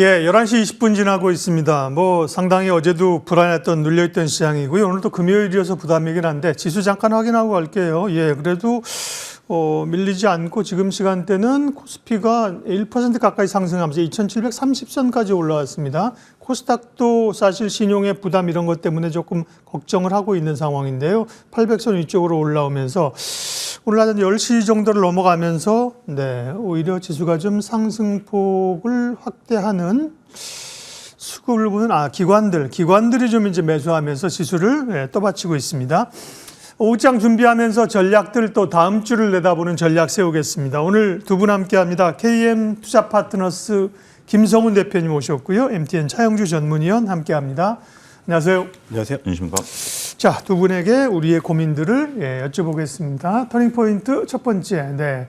예, 11시 20분 지나고 있습니다. 상당히 어제도 불안했던 눌려있던 시장이고요. 오늘도 금요일이어서 부담이긴 한데 지수 잠깐 확인하고 갈게요. 예, 그래도 밀리지 않고 지금 시간대는 코스피가 1% 가까이 상승하면서 2730선까지 올라왔습니다. 코스닥도 사실 신용의 부담 이런 것 때문에 조금 걱정을 하고 있는 상황인데요. 800선 위쪽으로 올라오면서 오늘 한 10시 정도를 넘어가면서 오히려 지수가 좀 상승폭을 확대하는 수급을 보는 기관들이 좀 이제 매수하면서 지수를 떠받치고 있습니다. 오후장 준비하면서 전략들 또 다음 주를 내다보는 전략 세우겠습니다. 오늘 두 분 함께합니다. KM 투자파트너스 김성훈 대표님 오셨고요. MTN 차영주 전문위원 함께합니다. 안녕하세요. 안녕하세요. 안녕하십니까. 자, 두 분에게 우리의 고민들을 여쭤보겠습니다. 터닝포인트 첫 번째,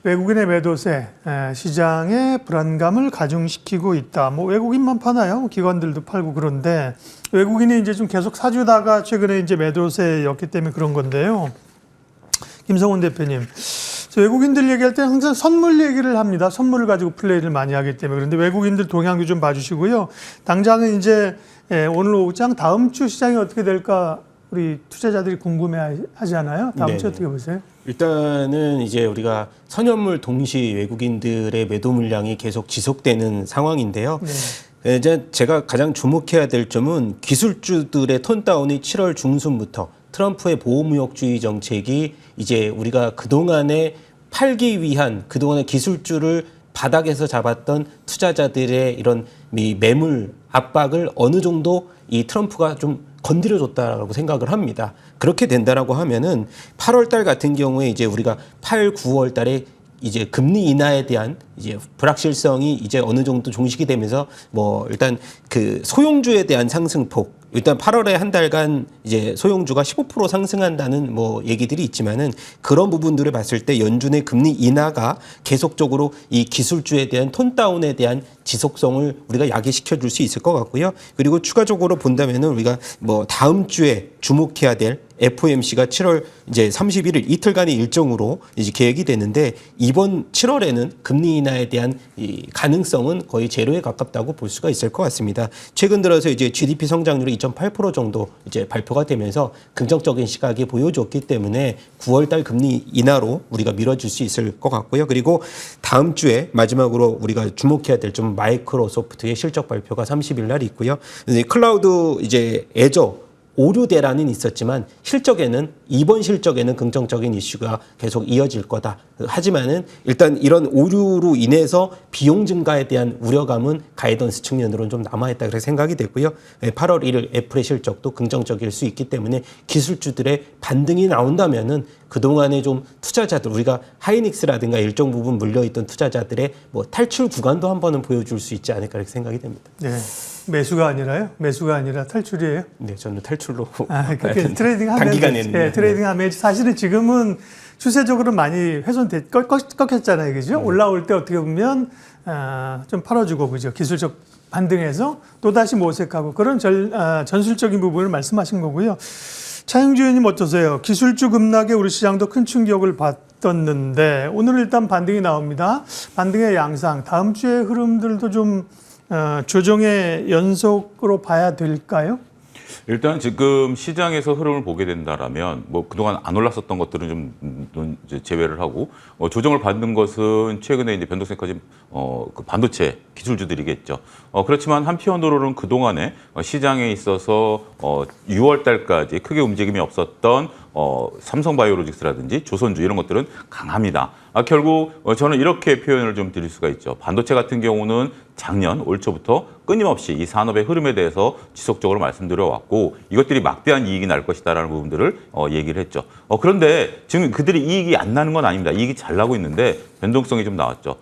외국인의 매도세 시장의 불안감을 가중시키고 있다. 외국인만 파나요? 기관들도 팔고 그런데 외국인이 이제 좀 계속 사주다가 최근에 이제 매도세였기 때문에 그런 건데요. 김성훈 대표님, 외국인들 얘기할 때 항상 선물 얘기를 합니다. 선물을 가지고 플레이를 많이 하기 때문에. 그런데 외국인들 동향도 좀 봐주시고요. 당장은 이제 오늘 오후장 다음 주 시장이 어떻게 될까 우리 투자자들이 궁금해하잖아요. 다음 주 어떻게 보세요? 일단은 이제 우리가 선현물 동시 외국인들의 매도 물량이 계속 지속되는 상황인데요. 이제 제가 가장 주목해야 될 점은 기술주들의 톤다운이 7월 중순부터 트럼프의 보호무역주의 정책이 이제 우리가 그동안에 팔기 위한 그동안의 기술주를 바닥에서 잡았던 투자자들의 이런 매물 압박을 어느 정도 이 트럼프가 좀 건드려줬다라고 생각을 합니다. 그렇게 된다라고 하면은 8월 달 같은 경우에 이제 우리가 8, 9월 달에 이제 금리 인하에 대한 이제 불확실성이 이제 어느 정도 종식이 되면서 일단 그 소형주에 대한 상승폭 일단 8월에 한 달간 이제 소형주가 15% 상승한다는 얘기들이 있지만은 그런 부분들을 봤을 때 연준의 금리 인하가 계속적으로 이 기술주에 대한 톤다운에 대한 지속성을 우리가 야기시켜 줄 수 있을 것 같고요. 그리고 추가적으로 본다면은 우리가 다음 주에 주목해야 될 FOMC가 7월 이제 31일 이틀간의 일정으로 이제 계획이 되는데 이번 7월에는 금리 인하에 대한 이 가능성은 거의 제로에 가깝다고 볼 수가 있을 것 같습니다. 최근 들어서 이제 GDP 성장률이 2.8% 정도 이제 발표가 되면서 긍정적인 시각이 보여줬기 때문에 9월달 금리 인하로 우리가 밀어줄 수 있을 것 같고요. 그리고 다음 주에 마지막으로 우리가 주목해야 될 점 마이크로소프트의 실적 발표가 30일 날 있고요. 클라우드 이제 애저 오류 대란은 있었지만 이번 실적에는 긍정적인 이슈가 계속 이어질 거다. 하지만은 일단 이런 오류로 인해서 비용 증가에 대한 우려감은 가이던스 측면으로는 좀 남아있다 그렇게 생각이 됐고요. 8월 1일 애플의 실적도 긍정적일 수 있기 때문에 기술주들의 반등이 나온다면은 그동안에 좀 투자자들 우리가 하이닉스라든가 일정 부분 물려있던 투자자들의 탈출 구간도 한 번은 보여줄 수 있지 않을까 이렇게 생각이 됩니다. 네. 매수가 아니라요? 매수가 아니라 탈출이에요? 네, 저는 탈출로. 그렇게 트레이딩 하면 단기간에는. 네, 트레이딩 하면 사실은 지금은 추세적으로 많이 꺾였잖아요. 그죠? 올라올 때 어떻게 보면 좀 팔아주고 그죠? 기술적 반등해서 또다시 모색하고 그런 전술적인 부분을 말씀하신 거고요. 차영주 의원님 어떠세요? 기술주 급락에 우리 시장도 큰 충격을 받았는데 오늘 일단 반등이 나옵니다. 반등의 양상, 다음 주의 흐름들도 좀 조정의 연속으로 봐야 될까요? 일단 지금 시장에서 흐름을 보게 된다라면 그동안 안 올랐었던 것들은 좀 이제 제외를 하고 조정을 받는 것은 최근에 이제 변동성이 커진 그 반도체 기술주들이겠죠. 그렇지만 한편으로는 그동안에 시장에 있어서 6월 달까지 크게 움직임이 없었던 삼성바이오로직스라든지 조선주 이런 것들은 강합니다. 결국 저는 이렇게 표현을 좀 드릴 수가 있죠. 반도체 같은 경우는 작년 올 초부터 끊임없이 이 산업의 흐름에 대해서 지속적으로 말씀드려 왔고 이것들이 막대한 이익이 날 것이다라는 부분들을 얘기를 했죠. 그런데 지금 그들이 이익이 안 나는 건 아닙니다. 이익이 잘 나고 있는데 변동성이 좀 나왔죠.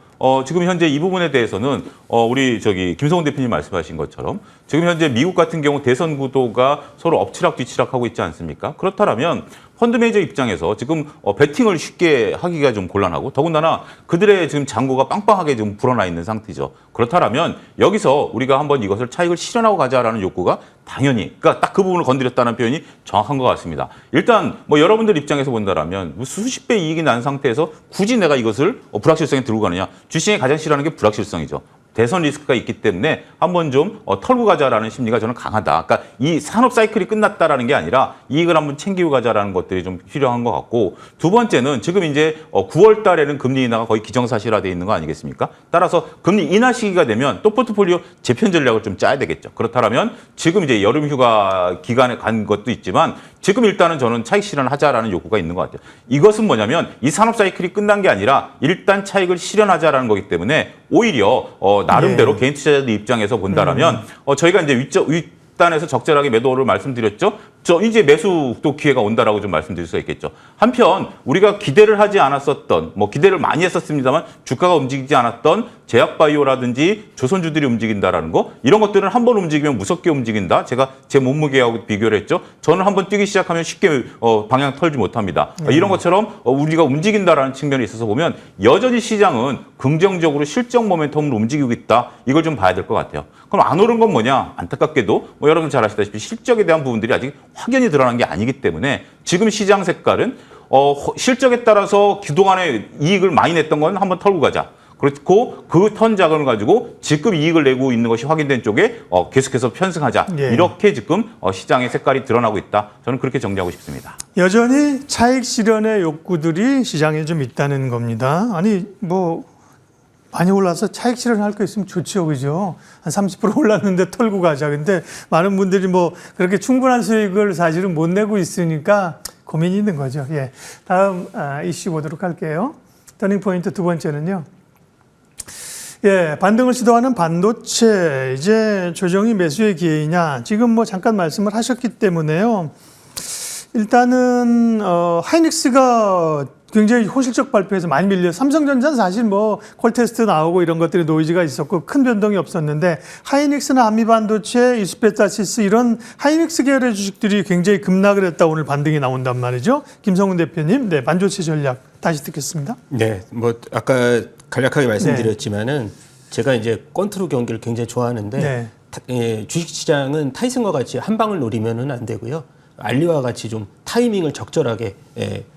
지금 현재 이 부분에 대해서는 우리 김성훈 대표님 말씀하신 것처럼 지금 현재 미국 같은 경우 대선 구도가 서로 엎치락 뒤치락 하고 있지 않습니까? 그렇다면 펀드 매니저 입장에서 지금 베팅을 쉽게 하기가 좀 곤란하고 더군다나 그들의 지금 잔고가 빵빵하게 지금 불어나 있는 상태죠. 그렇다면 여기서 우리가 한번 이것을 차익을 실현하고 가자라는 욕구가 당연히 그러니까 딱 그 부분을 건드렸다는 표현이 정확한 것 같습니다. 일단 여러분들 입장에서 본다라면 수십 배 이익이 난 상태에서 굳이 내가 이것을 불확실성에 들고 가느냐. 주식에 가장 싫어하는 게 불확실성이죠. 대선 리스크가 있기 때문에 한번 좀 털고 가자라는 심리가 저는 강하다. 그러니까 이 산업 사이클이 끝났다라는 게 아니라 이익을 한번 챙기고 가자라는 것들이 좀 필요한 것 같고, 두 번째는 지금 이제 9월 달에는 금리 인하가 거의 기정사실화되어 있는 거 아니겠습니까? 따라서 금리 인하 시기가 되면 또 포트폴리오 재편 전략을 좀 짜야 되겠죠. 그렇다면 지금 이제 여름 휴가 기간에 간 것도 있지만 지금 일단은 저는 차익 실현하자라는 욕구가 있는 것 같아요. 이것은 뭐냐면 이 산업 사이클이 끝난 게 아니라 일단 차익을 실현하자라는 거기 때문에 오히려 나름대로 개인 투자자들 입장에서 본다라면 저희가 이제 윗단에서 적절하게 매도를 말씀드렸죠. 이제 매수도 기회가 온다라고 좀 말씀드릴 수가 있겠죠. 한편 우리가 기대를 하지 않았었던, 기대를 많이 했었습니다만 주가가 움직이지 않았던 제약바이오라든지 조선주들이 움직인다라는 거, 이런 것들은 한번 움직이면 무섭게 움직인다. 제가 제 몸무게하고 비교를 했죠. 저는 한번 뛰기 시작하면 쉽게 방향 털지 못합니다. 이런 것처럼 우리가 움직인다라는 측면에 있어서 보면 여전히 시장은 긍정적으로 실적 모멘텀으로 움직이고 있다. 이걸 좀 봐야 될 것 같아요. 그럼 안 오른 건 뭐냐? 안타깝게도 여러분 잘 아시다시피 실적에 대한 부분들이 아직 확연히 드러난 게 아니기 때문에 지금 시장 색깔은 실적에 따라서 그동안에 이익을 많이 냈던 건 한번 털고 가자. 그렇고 그 턴 자금을 가지고 지금 이익을 내고 있는 것이 확인된 쪽에 계속해서 편승하자. 예. 이렇게 지금 시장의 색깔이 드러나고 있다. 저는 그렇게 정리하고 싶습니다. 여전히 차익 실현의 욕구들이 시장에 좀 있다는 겁니다. 아니 많이 올라서 차익 실현할 거 있으면 좋죠, 그죠? 한 30% 올랐는데 털고 가자. 근데 많은 분들이 그렇게 충분한 수익을 사실은 못 내고 있으니까 고민이 있는 거죠. 예. 다음 이슈 보도록 할게요. 터닝 포인트 두 번째는요. 예, 반등을 시도하는 반도체, 이제 조정이 매수의 기회이냐. 지금 잠깐 말씀을 하셨기 때문에요. 일단은, 하이닉스가 굉장히 호실적 발표에서 많이 밀려요. 삼성전자는 사실 콜테스트 나오고 이런 것들이 노이즈가 있었고 큰 변동이 없었는데, 하이닉스나 한미반도체, 이스페타시스 이런 하이닉스 계열의 주식들이 굉장히 급락을 했다. 오늘 반등이 나온단 말이죠. 김성훈 대표님, 네, 반도체 전략 다시 듣겠습니다. 네, 아까 간략하게 말씀드렸지만은 제가 이제 권투로 경기를 굉장히 좋아하는데 주식시장은 타이슨과 같이 한 방을 노리면은 안 되고요. 알리와 같이 좀 타이밍을 적절하게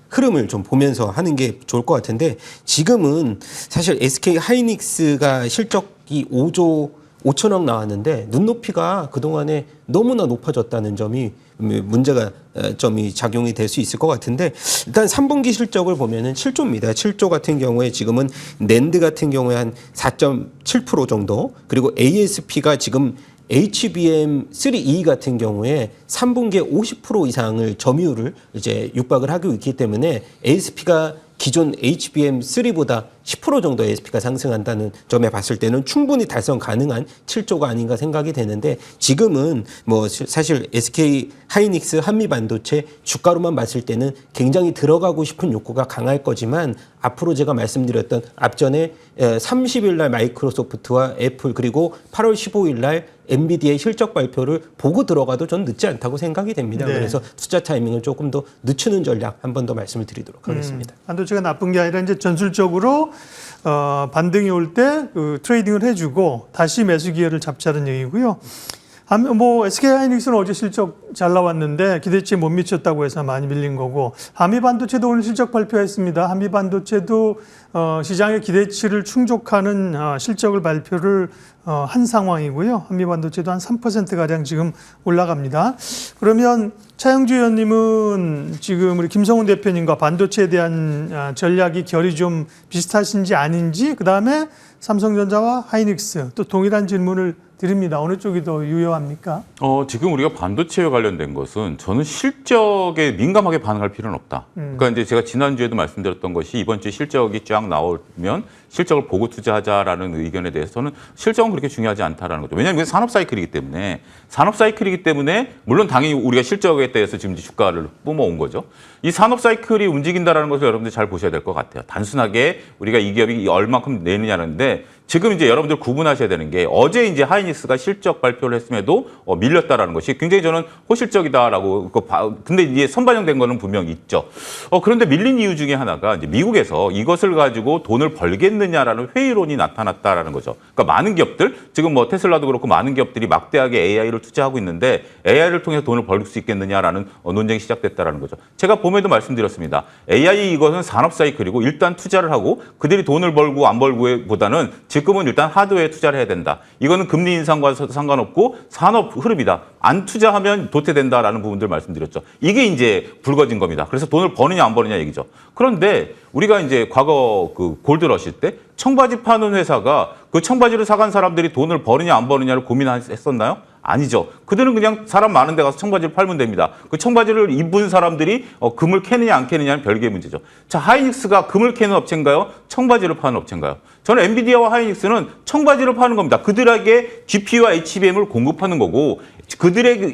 흐름을 좀 보면서 하는 게 좋을 것 같은데, 지금은 사실 SK 하이닉스가 실적이 5조 5천억 나왔는데 눈높이가 그동안에 너무나 높아졌다는 점이 문제가 점이 작용이 될 수 있을 것 같은데, 일단 3분기 실적을 보면은 7조입니다. 7조 같은 경우에 지금은 낸드 같은 경우에 한 4.7% 정도, 그리고 ASP가 지금 HBM3E 같은 경우에 3분기에 50% 이상을 점유율을 이제 육박을 하고 있기 때문에 ASP가 기존 HBM3보다 10% 정도 ASP가 상승한다는 점에 봤을 때는 충분히 달성 가능한 7조가 아닌가 생각이 되는데, 지금은 사실 SK 하이닉스 한미반도체 주가로만 봤을 때는 굉장히 들어가고 싶은 욕구가 강할 거지만, 앞으로 제가 말씀드렸던 앞전에 30일 날 마이크로소프트와 애플, 그리고 8월 15일 날 엔비디아의 실적 발표를 보고 들어가도 전 늦지 않다고 생각이 됩니다. 네. 그래서 투자 타이밍을 조금 더 늦추는 전략 한 번 더 말씀을 드리도록 하겠습니다. 반도체가 나쁜 게 아니라 이제 전술적으로 반등이 올 때 트레이딩을 해주고 다시 매수 기회를 잡자는 얘기고요. SK 하이닉스는 어제 실적 잘 나왔는데 기대치에 못 미쳤다고 해서 많이 밀린 거고, 한미반도체도 오늘 실적 발표했습니다. 한미반도체도 시장의 기대치를 충족하는 실적을 발표를 한 상황이고요. 한미반도체도 한 3%가량 지금 올라갑니다. 그러면 차영주 의원님은 지금 우리 김성훈 대표님과 반도체에 대한 전략이 결이 좀 비슷하신지 아닌지, 그다음에 삼성전자와 하이닉스 또 동일한 질문을 드립니다. 어느 쪽이 더 유효합니까? 지금 우리가 반도체와 관련된 것은 저는 실적에 민감하게 반응할 필요는 없다. 그러니까 이제 제가 지난주에도 말씀드렸던 것이, 이번 주에 실적이 쫙 나오면 실적을 보고 투자하자라는 의견에 대해서는 실적은 그렇게 중요하지 않다라는 거죠. 왜냐하면 이게 산업 사이클이기 때문에 물론 당연히 우리가 실적에 대해서 지금 주가를 뿜어온 거죠. 이 산업 사이클이 움직인다라는 것을 여러분들 잘 보셔야 될 것 같아요. 단순하게 우리가 이 기업이 얼마큼 내느냐는데, 지금 이제 여러분들 구분하셔야 되는 게, 어제 이제 하이닉스 하이닉스가 실적 발표를 했음에도 밀렸다라는 것이 굉장히 저는 호실적이다라고. 근데 이제 선반영된 거는 분명히 있죠. 그런데 밀린 이유 중에 하나가 이제 미국에서 이것을 가지고 돈을 벌겠느냐라는 회의론이 나타났다라는 거죠. 그러니까 많은 기업들, 지금 뭐 테슬라도 그렇고 많은 기업들이 막대하게 AI를 투자하고 있는데 AI를 통해서 돈을 벌 수 있겠느냐라는 논쟁이 시작됐다라는 거죠. 제가 봄에도 말씀드렸습니다. AI 이것은 산업 사이클이고 일단 투자를 하고 그들이 돈을 벌고 안 벌고보다는 지금은 일단 하드웨어에 투자를 해야 된다. 이거는 금리 인상과 상관없고 산업 흐름이다. 안 투자하면 도태된다라는 부분들 말씀드렸죠. 이게 이제 불거진 겁니다. 그래서 돈을 버느냐 안 버느냐 얘기죠. 그런데 우리가 이제 과거 그 골드러시 때 청바지 파는 회사가 그 청바지를 사간 사람들이 돈을 버느냐 안 버느냐를 고민했었나요? 아니죠. 그들은 그냥 사람 많은 데 가서 청바지를 팔면 됩니다. 그 청바지를 입은 사람들이 금을 캐느냐 안 캐느냐는 별개의 문제죠. 자, 하이닉스가 금을 캐는 업체인가요? 청바지를 파는 업체인가요? 저는 엔비디아와 하이닉스는 청바지를 파는 겁니다. 그들에게 GPU와 HBM을 공급하는 거고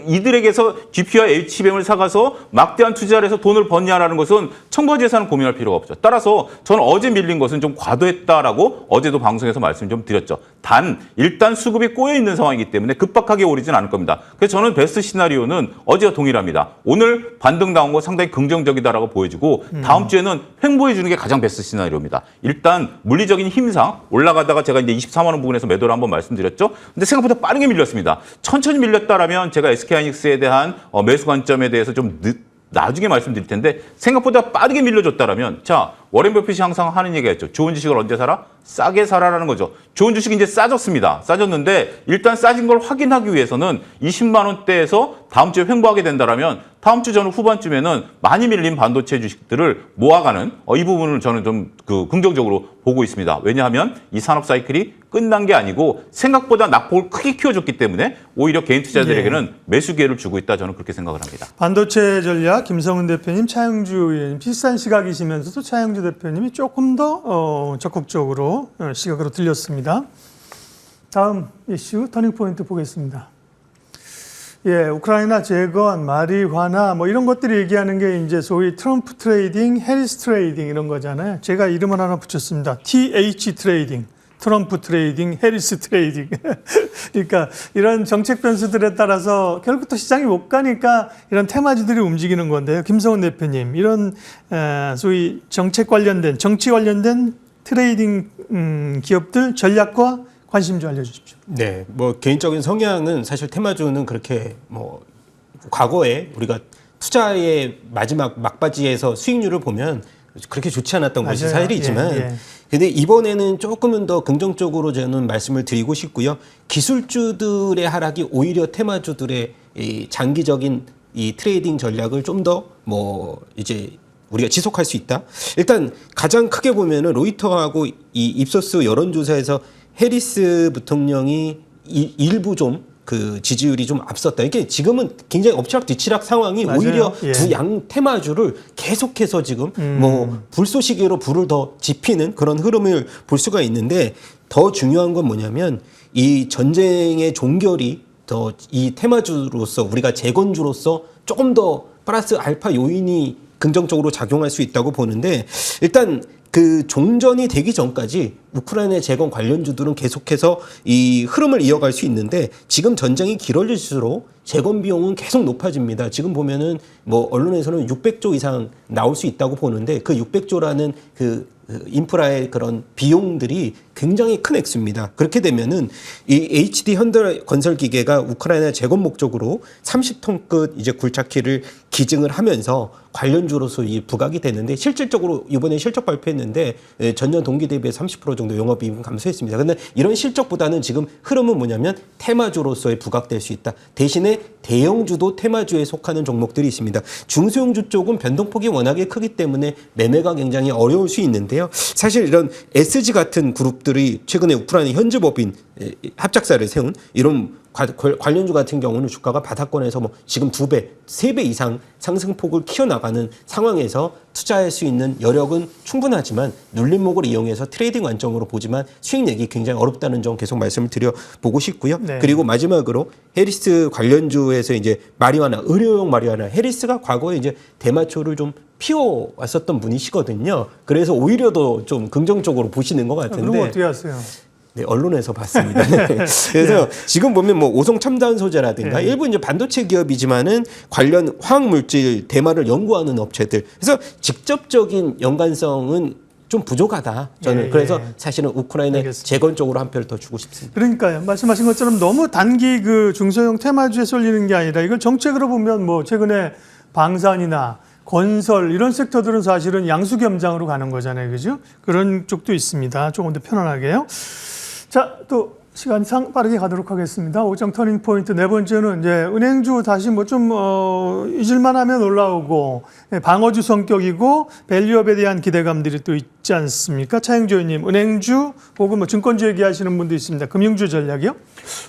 이들에게서 GPU와 HBM을 사가서 막대한 투자를 해서 돈을 버냐라는 것은 청바지에서는 고민할 필요가 없죠. 따라서 저는 어제 밀린 것은 좀 과도했다라고 어제도 방송에서 말씀 좀 드렸죠. 단 일단 수급이 꼬여 있는 상황이기 때문에 급박하게 오르진 않을 겁니다. 그래서 저는 베스트 시나리오는 어제와 동일합니다. 오늘 반등 나온 거 상당히 긍정적이다라고 보여지고 다음 주에는 횡보해 주는 게 가장 베스트 시나리오입니다. 일단 물리적인 힘상 올라가다가 제가 이제 24만 원 부근에서 매도를 한번 말씀드렸죠. 근데 생각보다 빠르게 밀렸습니다. 천천히 밀렸다라면 제가 SK하이닉스에 대한 매수 관점에 대해서 좀 나중에 말씀드릴 텐데 생각보다 빠르게 밀려줬다라면 자 워렌 버핏이 항상 하는 얘기가 있죠. 좋은 주식을 언제 사라? 싸게 사라라는 거죠. 좋은 주식이 이제 싸졌습니다. 싸졌는데 일단 싸진 걸 확인하기 위해서는 20만 원대에서 다음 주에 횡보하게 된다라면 다음 주 저는 후반쯤에는 많이 밀린 반도체 주식들을 모아가는 이 부분을 저는 좀 긍정적으로 보고 있습니다. 왜냐하면 이 산업 사이클이 끝난 게 아니고 생각보다 낙폭을 크게 키워줬기 때문에 오히려 개인 투자자들에게는 매수 기회를 주고 있다. 저는 그렇게 생각을 합니다. 반도체 전략 김성은 대표님, 차영주 의원님 비슷한 시각이시면서도 차영주 대표님이 조금 더 적극적으로 시각으로 들렸습니다. 다음 이슈 터닝포인트 보겠습니다. 예, 우크라이나 재건, 마리화나 뭐 이런 것들이 얘기하는 게 이제 소위 트럼프 트레이딩, 해리스 트레이딩 이런 거잖아요. 제가 이름을 하나 붙였습니다. TH 트레이딩. 트럼프 트레이딩, 해리스 트레이딩. 그러니까 이런 정책 변수들에 따라서 결국 또 시장이 못 가니까 이런 테마주들이 움직이는 건데요. 김성훈 대표님, 이런 소위 정책 관련된, 정치 관련된 트레이딩 기업들 전략과 관심 좀 알려주십시오. 네, 뭐 개인적인 성향은 사실 테마주는 그렇게 뭐 과거에 우리가 투자의 마지막 막바지에서 수익률을 보면 그렇게 좋지 않았던 맞아요. 것이 사실이지만 근데 이번에는 조금은 더 긍정적으로 저는 말씀을 드리고 싶고요. 기술주들의 하락이 오히려 테마주들의 이 장기적인 이 트레이딩 전략을 좀 더 뭐 이제 우리가 지속할 수 있다. 일단 가장 크게 보면은 로이터하고 이 입소스 여론조사에서 해리스 부통령이 일부 좀 그 지지율이 좀 앞섰다. 이게 지금은 굉장히 엎치락뒤치락 상황이 맞아요. 오히려 예. 두 양 테마주를 계속해서 지금 뭐 불쏘시개로 불을 더 지피는 그런 흐름을 볼 수가 있는데 더 중요한 건 뭐냐면 이 전쟁의 종결이 더 이 테마주로서 우리가 재건주로서 조금 더 플러스 알파 요인이 긍정적으로 작용할 수 있다고 보는데 일단 그 종전이 되기 전까지 우크라이나 재건 관련주들은 계속해서 이 흐름을 이어갈 수 있는데 지금 전쟁이 길어질수록 재건 비용은 계속 높아집니다. 지금 보면은 뭐 언론에서는 600조 이상 나올 수 있다고 보는데 그 600조라는 그 인프라의 그런 비용들이 굉장히 큰 액수입니다. 그렇게 되면은 이 HD 현대건설기계가 우크라이나 재건 목적으로 30톤급 이제 굴착기를 기증을 하면서 관련주로서 이 부각이 되는데 실질적으로 이번에 실적 발표했는데 전년 동기 대비 30% 정도 영업이익은 감소했습니다. 근데 이런 실적보다는 지금 흐름은 뭐냐면 테마주로서의 부각될 수 있다. 대신에 대형주도 테마주에 속하는 종목들이 있습니다. 중소형주 쪽은 변동폭이 워낙에 크기 때문에 매매가 굉장히 어려울 수 있는데요. 사실 이런 SG 같은 그룹들이 최근에 우크라이나 현지법인 합작사를 세운 이런 관련주 같은 경우는 주가가 바닥권에서 뭐 지금 2배, 3배 이상 상승폭을 키워나가는 상황에서 투자할 수 있는 여력은 충분하지만 눌림목을 이용해서 트레이딩 관점으로 보지만 수익 내기 굉장히 어렵다는 점 계속 말씀을 드려보고 싶고요. 네. 그리고 마지막으로 해리스 관련주에서 이제 마리화나 의료용 마리화나 해리스가 과거에 이제 대마초를 좀 피워왔었던 분이시거든요. 그래서 오히려 더 좀 긍정적으로 보시는 것 같은데. 그런 거 어떻게 하세요? 네, 언론에서 봤습니다. 네. 그래서 지금 보면 뭐 오송 첨단 소재라든가 일부 이제 반도체 기업이지만은 관련 화학 물질 대마를 연구하는 업체들. 그래서 직접적인 연관성은 좀 부족하다. 저는 그래서 사실은 우크라이나 재건 쪽으로 한 표를 더 주고 싶습니다. 그러니까요. 말씀하신 것처럼 너무 단기 그 중소형 테마주에 쏠리는 게 아니라 이걸 정책으로 보면 뭐 최근에 방산이나 건설 이런 섹터들은 사실은 양수겸장으로 가는 거잖아요. 그죠? 그런 쪽도 있습니다. 조금 더 편안하게요. 자, 또 시간상 빠르게 가도록 하겠습니다. 5장 터닝 포인트 네 번째는 이제 은행주 다시 뭐 좀 잊을만 하면 올라오고 방어주 성격이고 밸류업에 대한 기대감들이 또 있지 않습니까? 차영주 의원님, 은행주 혹은 뭐 증권주 얘기하시는 분도 있습니다. 금융주 전략이요?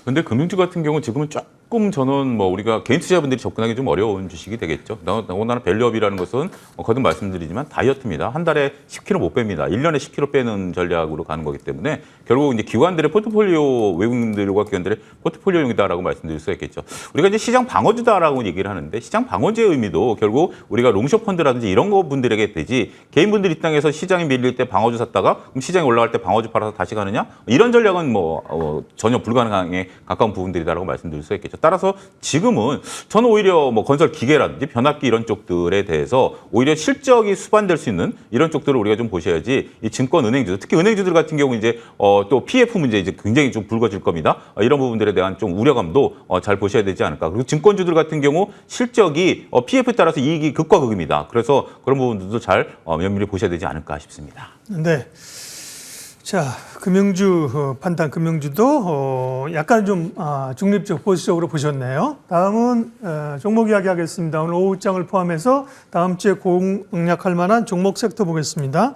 근데 금융주 같은 경우는 지금은 조금 저는 뭐 우리가 개인 투자분들이 접근하기 좀 어려운 주식이 되겠죠. 더군다나 밸류업이라는 것은 거듭 말씀드리지만 다이어트입니다. 한 달에 10kg 못 뺍니다. 1년에 10kg 빼는 전략으로 가는 거기 때문에 결국 이제 기관들의 포트폴리오 외국인들과 기관들의 포트폴리오용이다라고 말씀드릴 수 있겠죠. 우리가 이제 시장 방어주다라고 얘기를 하는데 시장 방어주의 의미도 결국 우리가 롱숏 펀드라든지 이런 거 분들에게 되지 개인분들 입장에서 시장이 밀릴 때 방어주 샀다가 그럼 시장이 올라갈 때 방어주 팔아서 다시 가느냐 이런 전략은 뭐 전혀 불가능에 가까운 부분들이다라고 말씀드릴 수 있겠죠. 따라서 지금은 저는 오히려 뭐 건설 기계라든지 변압기 이런 쪽들에 대해서 오히려 실적이 수반될 수 있는 이런 쪽들을 우리가 좀 보셔야지 이 증권 은행주 특히 은행주들 같은 경우 이제 또 PF 문제 이제 굉장히 좀 불거질 겁니다. 이런 부분들에 대한 좀 우려감도 잘 보셔야 되지 않을까. 그리고 증권주들 같은 경우 실적이 PF에 따라서 이익이 극과 극입니다. 그래서 그런 부분들도 잘 면밀히 보셔야 되지 않을까 싶습니다. 네. 자, 금융주 판단, 금융주도 약간 좀 중립적, 보수적으로 보셨네요. 다음은 종목 이야기 하겠습니다. 오늘 오후장을 포함해서 다음 주에 공략할 만한 종목 섹터 보겠습니다.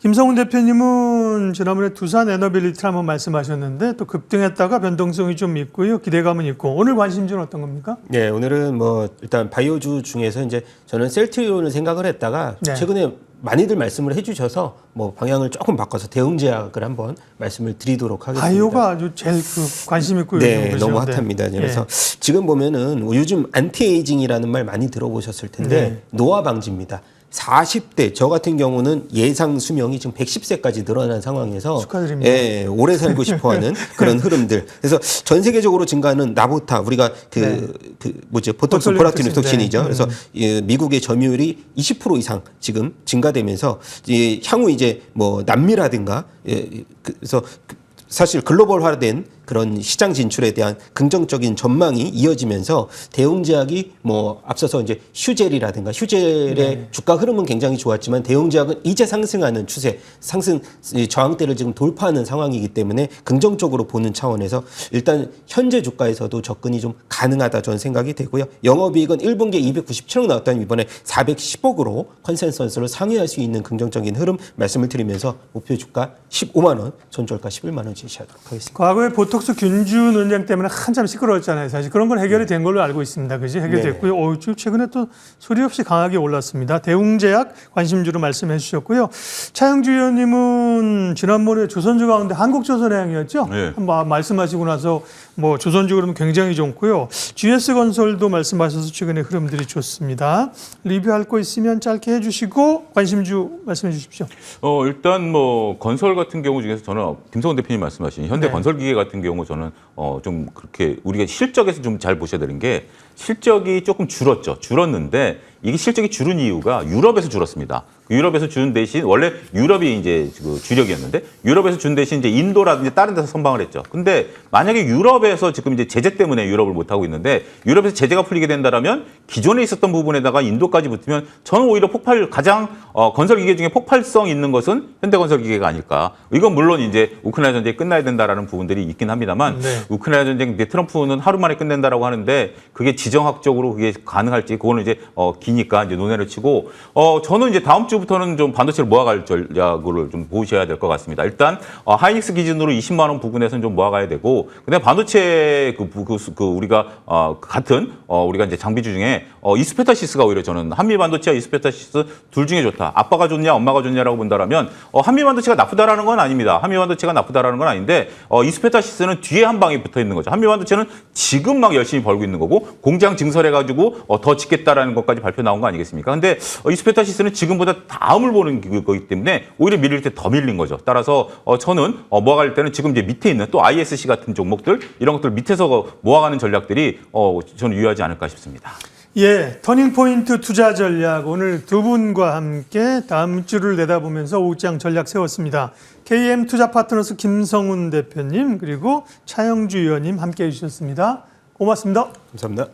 김성훈 대표님은 지난번에 두산 에너빌리티 한번 말씀하셨는데 또 급등했다가 변동성이 좀 있고요. 기대감은 있고. 오늘 관심주는 어떤 겁니까? 네, 오늘은 뭐 일단 바이오주 중에서 이제 저는 셀트리온을 생각을 했다가 최근에 많이들 말씀을 해주셔서 뭐 방향을 조금 바꿔서 대웅제약을 한번 말씀을 드리도록 하겠습니다. 바이오가 아주 제일 관심 있고 네, 너무 핫합니다. 그래서 지금 보면은 요즘 안티에이징이라는 말 많이 들어보셨을 텐데 노화 방지입니다. 40대 저 같은 경우는 예상 수명이 지금 110세까지 늘어난 상황에서 축하드립니다. 예, 오래 살고 싶어하는 그런 흐름들. 그래서 전 세계적으로 증가하는 나보타 우리가 보톡스 보라티누 톡신이죠. 그래서 미국의 점유율이 20% 이상 지금 증가되면서 향후 이제 뭐 남미라든가 그래서 사실 글로벌화된 그런 시장 진출에 대한 긍정적인 전망이 이어지면서 대웅제약이 뭐 앞서서 이제 휴젤이라든가 휴젤의 주가 흐름은 굉장히 좋았지만 대웅제약은 이제 상승하는 추세, 상승 저항대를 지금 돌파하는 상황이기 때문에 긍정적으로 보는 차원에서 일단 현재 주가에서도 접근이 좀 가능하다 저는 생각이 되고요. 영업이익은 1분기에 297억 나왔다면 이번에 410억으로 컨센서스를 상회할 수 있는 긍정적인 흐름 말씀을 드리면서 목표 주가 15만 원, 전저가 11만 원 제시하도록 하겠습니다. 과거에 보톡스 균주 논쟁 때문에 한참 시끄러웠잖아요. 사실 그런 건 해결이 된 걸로 알고 있습니다. 그지? 해결됐고요. 최근에 또 소리 없이 강하게 올랐습니다. 대웅제약 관심주로 말씀해 주셨고요. 차영주 의원님은 지난번에 조선주 가운데 한국조선해양이었죠? 네. 한번 말씀하시고 나서 뭐 조선주 그러면 굉장히 좋고요. GS건설도 말씀하셔서 최근에 흐름들이 좋습니다. 리뷰할 거 있으면 짧게 해주시고 관심주 말씀해 주십시오. 일단 뭐 건설 같은 경우 중에서 저는 김성훈 대표님 말씀하신 현대건설기계 같은 경우 저는 좀 그렇게 우리가 실적에서 좀 잘 보셔야 되는 게 실적이 조금 줄었는데 이게 실적이 줄은 이유가 유럽에서 줄었습니다. 유럽에서 준 대신 원래 유럽이 이제 그 주력이었는데 유럽에서 준 대신 이제 인도라든지 다른 데서 선방을 했죠. 근데 만약에 유럽에서 지금 이제 제재 때문에 유럽을 못 하고 있는데 유럽에서 제재가 풀리게 된다라면 기존에 있었던 부분에다가 인도까지 붙으면 저는 오히려 가장 건설 기계 중에 폭발성 있는 것은 현대건설 기계가 아닐까. 이건 물론 이제 우크라이나 전쟁이 끝나야 된다라는 부분들이 있긴 합니다만 우크라이나 전쟁 이제 트럼프는 하루 만에 끝낸다라고 하는데 그게 지정학적으로 그게 가능할지 그거는 이제 기니까 이제 논의를 치고 저는 이제 다음 주부터는 좀 반도체를 모아갈 전략을 좀 보셔야 될 것 같습니다. 일단 하이닉스 기준으로 20만 원 부근에서는 좀 모아가야 되고 근데 반도체 우리가 같은 우리가 이제 장비주 중에 이스페타시스가 오히려 저는 한미 반도체와 이스페타시스 둘 중에 좋다. 아빠가 좋냐 엄마가 좋냐라고 본다라면 한미 반도체가 나쁘다라는 건 아닙니다. 한미 반도체가 나쁘다라는 건 아닌데 이스페타시스는 뒤에 한 방에 붙어 있는 거죠. 한미 반도체는 지금 막 열심히 벌고 있는 거고 공장 증설해가지고 더 짓겠다라는 것까지 발표 나온 거 아니겠습니까? 근데 이스페타시스는 지금보다 다음을 보는 거기 때문에 오히려 밀릴 때 더 밀린 거죠. 따라서 저는 모아갈 때는 지금 이제 밑에 있는 또 ISC 같은 종목들 이런 것들 밑에서 모아가는 전략들이 저는 유효하지 않을까 싶습니다. 예, 터닝포인트 투자 전략 오늘 두 분과 함께 다음 주를 내다보면서 오후장 전략 세웠습니다. KM 투자 파트너스 김성훈 대표님 그리고 차영주 의원님 함께해 주셨습니다. 고맙습니다. 감사합니다.